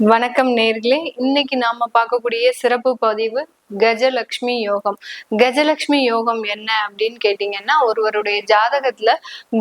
வணக்கம் நேர்களே. இன்னைக்கு நாம பார்க்கக்கூடிய சிறப்பு பதிவு கஜலட்சுமி யோகம். கஜலட்சுமி யோகம் என்ன அப்படின்னு கேட்டீங்கன்னா, ஒருவருடைய ஜாதகத்துல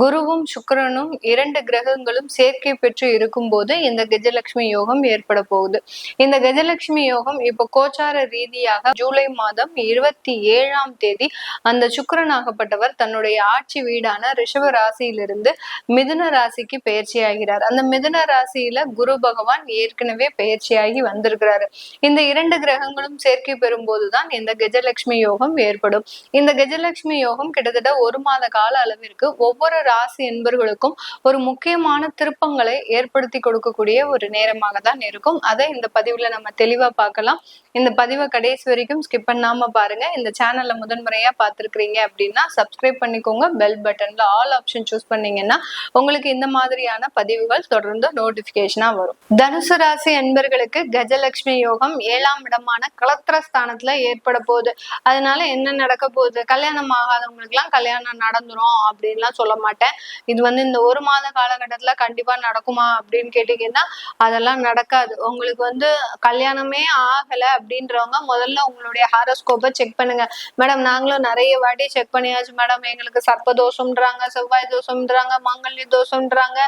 குருவும் சுக்கிரனும் 2 கிரகங்களும் சேர்க்கை பெற்று இருக்கும்போது இந்த கஜலட்சுமி யோகம் ஏற்பட போகுது. இந்த கஜலட்சுமி யோகம் இப்ப கோச்சார ரீதியாக ஜூலை மாதம் 27ஆம் தேதி அந்த சுக்கிரனாகப்பட்டவர் தன்னுடைய ஆட்சி வீடான ரிஷப ராசியிலிருந்து மிதுன ராசிக்கு பயிற்சி ஆகிறார். அந்த மிதுன ராசியில குரு பகவான் ஏற்கனவே பயிற்சியாகி வந்திருக்கிறாரு. இந்த 2 கிரகங்களும் சேர்க்கை பெறும்போதுதான் இந்த கஜலட்சுமி யோகம் ஏற்படும். இந்த கஜலட்சுமி யோகம் கிட்டத்தட்ட 1 மாத கால அளவிற்கு ஒவ்வொரு ராசி என்பர்களுக்கும் ஒரு முக்கியமான திருப்பங்களை ஏற்படுத்தி கொடுக்கக்கூடிய ஒரு நேரமாக தான் இருக்கும். அதை இந்த பதிவுல நம்ம தெளிவா பார்க்கலாம். இந்த பதிவை கடைசி வரைக்கும் ஸ்கிப் பண்ணாம பாருங்க. இந்த சேனல்ல முதன்முறையா பார்த்திருக்கிறீங்க அப்படின்னா சப்ஸ்கிரைப் பண்ணிக்கோங்க. பெல் பட்டன்ல ஆல் ஆப்ஷன் சூஸ் பண்ணீங்கன்னா உங்களுக்கு இந்த மாதிரியான பதிவுகள் தொடர்ந்து நோட்டிபிகேஷனா வரும். தனுசு ராசி அன்பர்களுக்கு கஜலட்சுமி யோகம் 7ஆம் இடமான கலத்திரஸ்தானத்துல ஏற்பட போகுது. அதனால என்ன நடக்க போகுது? கல்யாணம் ஆகாதவங்களுக்கு எல்லாம் கல்யாணம் நடந்துரும் அப்படின்லாம் சொல்ல மாட்டேன். இது இந்த 1 மாத காலகட்டத்துல கண்டிப்பா நடக்குமா அப்படின்னு கேட்டீங்கன்னா அதெல்லாம் நடக்காது. உங்களுக்கு கல்யாணமே ஆகல அப்படின்றவங்க முதல்ல உங்களுடைய ஹாரோஸ்கோப்பை செக் பண்ணுங்க. மேடம் நாங்களும் நிறைய வாட்டி செக் பண்ணியாச்சு மேடம், எங்களுக்கு சர்ப்ப தோஷம்ன்றாங்க, செவ்வாய் தோஷம்ன்றாங்க, மாங்கல்ய தோஷம்ன்றாங்க,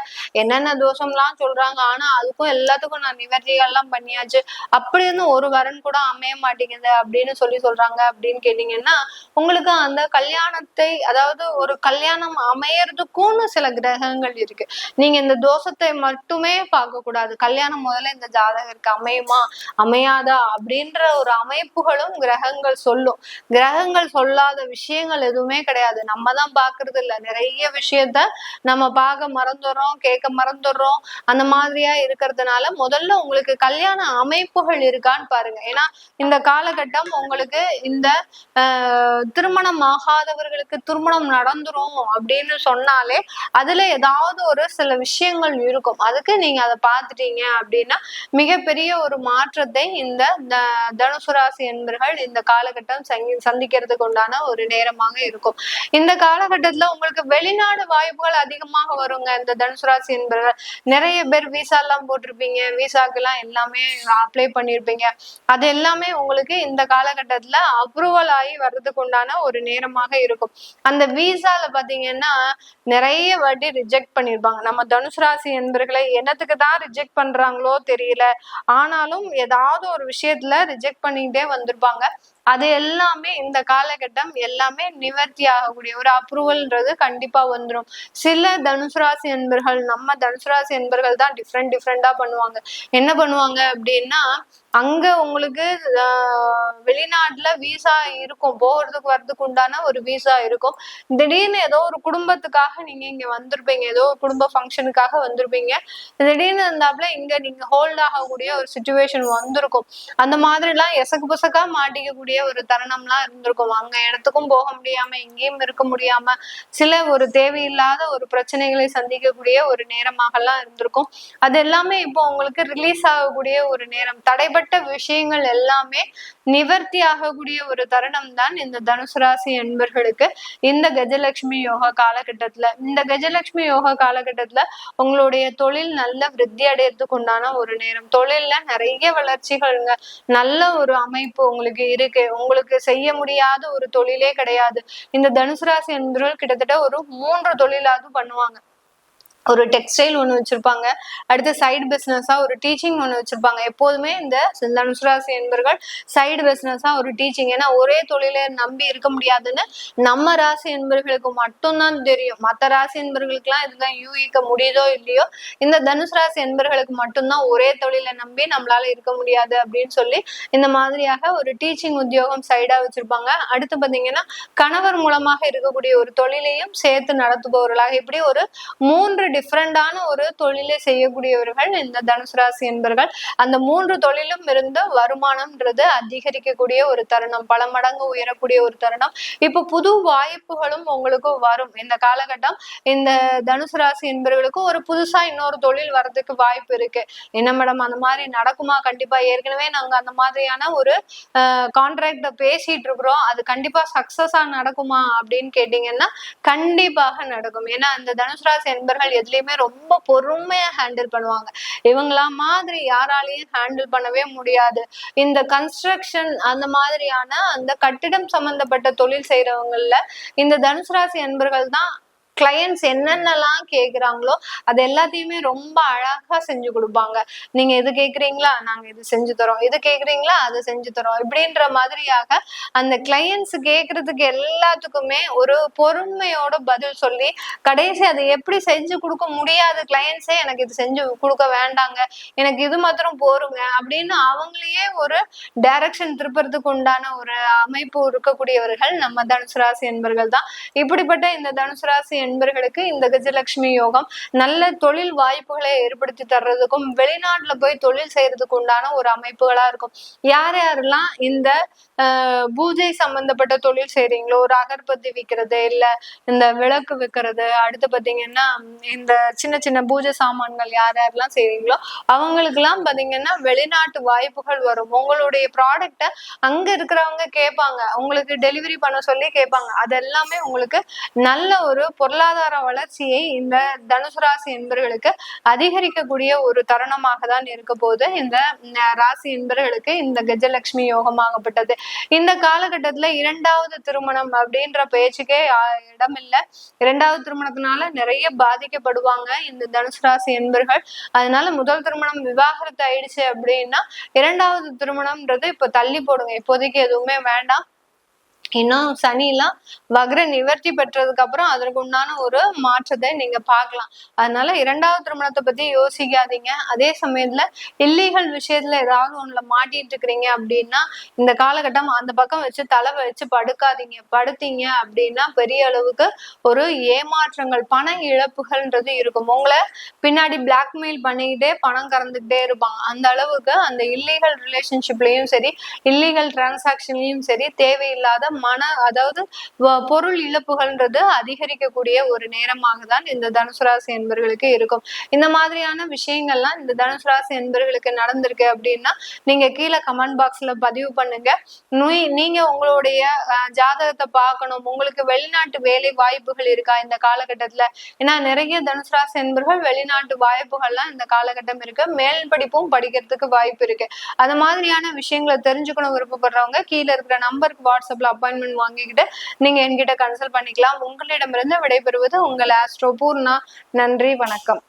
என்னென்ன தோஷம்லாம் சொல்றாங்க. ஆனா அதுக்கும் எல்லாத்துக்கும் நான் நிவர்த்திகள்லாம் பண்ணியாச்சு, அப்படி ஒரு வரன் கூட அமைய மாட்டேங்குது அப்படின்னு சொல்றாங்க. அப்படின்னு கேட்டீங்கன்னா உங்களுக்கு அந்த கல்யாணத்தை, அதாவது ஒரு கல்யாணம் அமையறதுக்கும்னு சில கிரகங்கள் இருக்கு. நீங்க இந்த தோஷத்தை மட்டுமே பார்க்க கூடாது. கல்யாணம் முதல்ல இந்த ஜாதகருக்கு அமையுமா அமையாதா அப்படின்ற ஒரு அமைப்புகளும் கிரகங்கள் சொல்லும். கிரகங்கள் சொல்லாத விஷயங்கள் எதுவுமே கிடையாது. நம்ம தான் பாக்குறது இல்ல. நிறைய விஷயத்த நம்ம பார்க்க மறந்துடுறோம், கேட்க மறந்துடுறோம். அந்த மாதிரியா இருக்கிறதுனால முதல்ல உங்களுக்கு கல்யாண அமைப்புகள் இருக்கான்னு பாருங்க. ஏன்னா இந்த காலகட்டம் உங்களுக்கு இந்த திருமணம் ஆகாதவர்களுக்கு திருமணம் நடந்துரும் அப்படின்னு சொன்னாலே அதுல ஏதாவது ஒரு சில விஷயங்கள் இருக்கும். அதுக்கு நீங்க அதை பார்த்துட்டீங்க அப்படின்னா மிகப்பெரிய ஒரு மாற்றத்தை இந்த தனுசு ராசி என்பர்கள் இந்த காலகட்டம் சந்திக்கிறதுக்கு உண்டான ஒரு நேரமாக இருக்கும். இந்த காலகட்டத்துல உங்களுக்கு வெளிநாடு வாய்ப்புகள் அதிகமாக வருங்க. இந்த தனுசு ராசி என்பர்கள் நிறைய பேர் விசா எல்லாம் போட்டிருப்பீங்க, விசாக்கு எல்லாம் எல்லாமே அப்ளை பண்ணிருப்பீங்க. அது எல்லாமே உங்களுக்கு இந்த காலகட்டத்துல அப்ரூவல் ஆகி வர்றதுக்கு உண்டான ஒரு நேரமாக இருக்கும். அந்த விசால பாத்தீங்கன்னா நிறைய வாட்டி ரிஜெக்ட் பண்ணிருப்பாங்க. நம்ம தனுசு ராசி என்பர்களை என்னத்துக்கு தான் ரிஜெக்ட் பண்றாங்களோ தெரியல, ஆனாலும் ஏதாவது ஒரு விஷயத்துல ரிஜெக்ட் பண்ணிக்கிட்டே வந்திருப்பாங்க. அது எல்லாமே இந்த காலகட்டம் எல்லாமே நிவர்த்தி ஆகக்கூடிய ஒரு அப்ரூவல்ன்றது கண்டிப்பா வந்துடும். சில தனுசு ராசி என்பர்கள், நம்ம தனுசு ராசி என்பர்கள் தான் டிஃப்ரெண்டா பண்ணுவாங்க. என்ன பண்ணுவாங்க அப்படின்னா, அங்க உங்களுக்கு வெளிநாட்டுல விசா இருக்கும், போகிறதுக்கு வர்றதுக்கு உண்டான ஒரு விசா இருக்கும். திடீர்னு ஏதோ ஒரு குடும்பத்துக்காக நீங்க இங்க வந்திருப்பீங்க, ஏதோ ஒரு குடும்ப ஃபங்க்ஷனுக்காக வந்திருப்பீங்க. திடீர்னு இருந்தாப்புல இங்க நீங்க ஹோல்ட் ஆகக்கூடிய ஒரு சுச்சுவேஷன் வந்திருக்கும். அந்த மாதிரி எல்லாம் எசக்கு புசக்கா மாட்டிக்கக்கூடிய ஒரு தருணம்லாம் இருந்திருக்கும். அங்க இடத்துக்கும் போக முடியாம, எங்கேயும் இருக்க முடியாம, சில ஒரு தேவையில்லாத ஒரு பிரச்சனைகளை சந்திக்கக்கூடிய ஒரு நேரமாக எல்லாம் இருந்திருக்கும். அது எல்லாமே இப்போ உங்களுக்கு ரிலீஸ் ஆகக்கூடிய ஒரு நேரம். தடைப்பட்ட விஷயங்கள் எல்லாமே நிவர்த்தி ஆகக்கூடிய ஒரு தருணம் தான் இந்த தனுசு ராசி என்பர்களுக்கு இந்த கஜலட்சுமி யோகா காலகட்டத்துல. இந்த கஜலட்சுமி யோகா காலகட்டத்துல உங்களுடைய தொழில் நல்ல விருத்தி அடையறதுக்கு உண்டான ஒரு நேரம். தொழில்ல நிறைய வளர்ச்சிகள்ங்க, நல்ல ஒரு அமைப்பு உங்களுக்கு இருக்கு. உங்களுக்கு செய்ய முடியாத ஒரு தொழிலே கிடையாது. இந்த தனுசு ராசி என்பவர்கள் கிட்டத்தட்ட ஒரு 3 தொழிலாவது பண்ணுவாங்க. ஒரு டெக்ஸ்டைல் ஒண்ணு வச்சிருப்பாங்க, அடுத்து சைடு பிசினஸா ஒரு டீச்சிங் ஒண்ணு வச்சிருப்பாங்க. எப்போதுமே இந்த தனுசு ராசி என்பர்கள் சைடு பிசினஸா ஒரு டீச்சிங். ஏன்னா ஒரே தொழிலை நம்பி இருக்க முடியாதுன்னு நம்ம ராசி என்பர்களுக்கு மட்டும்தான் தெரியும். மற்ற ராசி என்பர்களுக்கு எல்லாம் இதுதான் யூகிக்க முடியுதோ இல்லையோ, இந்த தனுசு ராசி என்பர்களுக்கு மட்டும்தான் ஒரே தொழிலை நம்பி நம்மளால இருக்க முடியாது அப்படின்னு சொல்லி இந்த மாதிரியாக ஒரு டீச்சிங் உத்தியோகம் சைடா வச்சிருப்பாங்க. அடுத்து பாத்தீங்கன்னா கணவர் மூலமாக இருக்கக்கூடிய ஒரு தொழிலையும் சேர்த்து நடத்துபவர்களாக, இப்படி ஒரு 3 டிஃப்ரெண்டான ஒரு தொழிலை செய்யக்கூடியவர்கள் இந்த தனுசு ராசி என்பர்கள். அந்த 3 தொழிலும் இருந்து வருமானம்ன்றது அதிகரிக்கக்கூடிய ஒரு தருணம், பல மடங்கு உயரக்கூடிய ஒரு தருணம். இப்ப புது வாய்ப்புகளும் உங்களுக்கு வரும். இந்த காலகட்டம் இந்த தனுசு ராசி என்பவர்களுக்கு ஒரு புதுசா இன்னொரு தொழில் வர்றதுக்கு வாய்ப்பு இருக்கு. என்ன மேடம் அந்த மாதிரி நடக்குமா? கண்டிப்பா. ஏற்கனவே நாங்க அந்த மாதிரியான ஒரு கான்ட்ராக்ட பேசிட்டு இருக்கிறோம், அது கண்டிப்பா சக்சஸா நடக்குமா அப்படின்னு கேட்டீங்கன்னா கண்டிப்பாக நடக்கும். ஏன்னா அந்த தனுசு ராசி என்பர்கள் எதுலயுமே ரொம்ப பொறுமையா ஹேண்டில் பண்ணுவாங்க. இவங்களா மாதிரி யாராலையும் ஹேண்டில் பண்ணவே முடியாது. இந்த கன்ஸ்ட்ரக்ஷன் அந்த மாதிரியான அந்த கட்டிடம் சம்பந்தப்பட்ட தொழில் செய்யறவங்கல இந்த தனுசு ராசி அன்பர்கள் தான் கிளையன்ஸ் என்னென்னலாம் கேக்குறாங்களோ அது எல்லாத்தையுமே ரொம்ப அழகா செஞ்சு கொடுப்பாங்க. நீங்க எது கேக்குறீங்களா, நாங்க இது செஞ்சு தரோம், இது கேக்குறீங்களா, அது செஞ்சு தரோம், இப்படின்ற மாதிரியாக அந்த கிளையன்ஸ் கேக்குறதுக்கு எல்லாத்துக்குமே ஒரு பொறுமையோட பதில் சொல்லி கடைசி அதை எப்படி செஞ்சு கொடுக்க முடியாது, கிளையன்ஸே எனக்கு இது செஞ்சு கொடுக்க வேண்டாங்க, எனக்கு இது மாத்திரம் போருங்க அப்படின்னு அவங்களையே ஒரு டைரக்ஷன் திருப்பறதுக்கு உண்டான ஒரு அமைப்பு இருக்கக்கூடியவர்கள் நம்ம தனுசு ராசி என்பர்கள் தான். இப்படிப்பட்ட இந்த தனுசு ராசி என்பர்களுக்கு இந்த கஜலட்சுமி யோகம் நல்ல தொழில் வாய்ப்புகளை ஏற்படுத்தி தர்றதுக்கும் வெளிநாட்டுல போய் தொழில் செய்யறதுக்கு உண்டான ஒரு அமைப்புகளா இருக்கும். யார் யாரெல்லாம் இந்த பூஜை சம்பந்தப்பட்ட தொழில் செய்றீங்களோ, ஒரு அகர்பத்தி விற்கிறது, இல்ல இந்த விளக்கு விற்கிறது, அடுத்து பாத்தீங்கன்னா இந்த சின்ன சின்ன பூஜை சாமான்கள் யார் யாரெல்லாம் செய்றீங்களோ அவங்களுக்கு எல்லாம் பாத்தீங்கன்னா வெளிநாட்டு வாய்ப்புகள் வரும். உங்களுடைய ப்ராடக்ட அங்க இருக்கிறவங்க கேட்பாங்க, உங்களுக்கு டெலிவரி பண்ண சொல்லி கேட்பாங்க. அதெல்லாமே உங்களுக்கு நல்ல ஒரு பொருளாதார வளர்ச்சியை இந்த தனுசு ராசி என்பர்களுக்கு அதிகரிக்கக்கூடிய ஒரு தருணமாக தான் இருக்க போது இந்த ராசி என்பர்களுக்கு இந்த கஜலட்சுமி யோகமாகப்பட்டது. இந்த காலகட்டத்துல இரண்டாவது திருமணம் அப்படின்ற பேச்சுக்கே இடமில்லை. இரண்டாவது திருமணத்தினால நிறைய பாதிக்கப்படுவாங்க இந்த தனுசு ராசி என்பர்கள். அதனால முதல் திருமணம் விவாகரத்து ஆயிடுச்சு அப்படின்னா இரண்டாவது திருமணம்ன்றது இப்ப தள்ளி போடுங்க, இப்போதைக்கு எதுவுமே வேண்டாம். இன்னும் சனி எல்லாம் வக்ர நிவர்த்தி பெற்றதுக்கு அப்புறம் அதற்கு உண்டான ஒரு மாற்றத்தை நீங்க பார்க்கலாம். அதனால இரண்டாவது திருமணத்தை பத்தி யோசிக்காதீங்க. அதே சமயத்துல இல்லீகல் விஷயத்துல ஏதாவது ஒண்ணுல மாட்டிட்டு இருக்கிறீங்க அப்படின்னா இந்த காலகட்டம் அந்த பக்கம் வச்சு தலை வச்சு படுக்காதீங்க. படுத்தீங்க அப்படின்னா பெரிய அளவுக்கு ஒரு ஏமாற்றங்கள், பண இழப்புகள்ன்றது இருக்கும். உங்களை பின்னாடி பிளாக்மெயில் பண்ணிக்கிட்டே பணம் கறந்துகிட்டே இருப்பாங்க. அந்த அளவுக்கு அந்த இல்லீகல் ரிலேஷன்ஷிப்லயும் சரி, இல்லீகல் டிரான்சாக்ஷன்லயும் சரி தேவையில்லாத அதாவது பொருள் இழப்புகள்ன்றது அதிகரிக்கக்கூடிய ஒரு நேரமாக தான் இந்த தனுசு ராசி என்பர்களுக்கு இருக்கும். இந்த மாதிரியான விஷயங்கள்லாம் இந்த தனுசு ராசி என்பர்களுக்கு நடந்திருக்கு அப்படின்னா நீங்க கீழே கமெண்ட் பாக்ஸ்ல பதிவு பண்ணுங்க. நீங்க உங்களுடைய ஜாதகத்தை பார்க்கணும், உங்களுக்கு வெளிநாட்டு வேலை வாய்ப்புகள் இருக்கா இந்த காலகட்டத்துல? ஏன்னா நிறைய தனுசு ராசி என்பர்கள் வெளிநாட்டு வாய்ப்புகள்லாம் இந்த காலகட்டம் இருக்கு. மேல் படிப்பும் படிக்கிறதுக்கு வாய்ப்பு இருக்கு. அது மாதிரியான விஷயங்களை தெரிஞ்சுக்கணும் விருப்பப்படுறவங்க கீழே இருக்கிற நம்பருக்கு வாட்ஸ்அப்ல அப்பாயின்மெண்ட் வாங்கிக்கிட்டு நீங்க என்கிட்ட கன்சல்ட் பண்ணிக்கலாம். உங்களிடமிருந்து விடைபெறுவது உங்கள் ஆஸ்ட்ரோ பூர்ணா. நன்றி, வணக்கம்.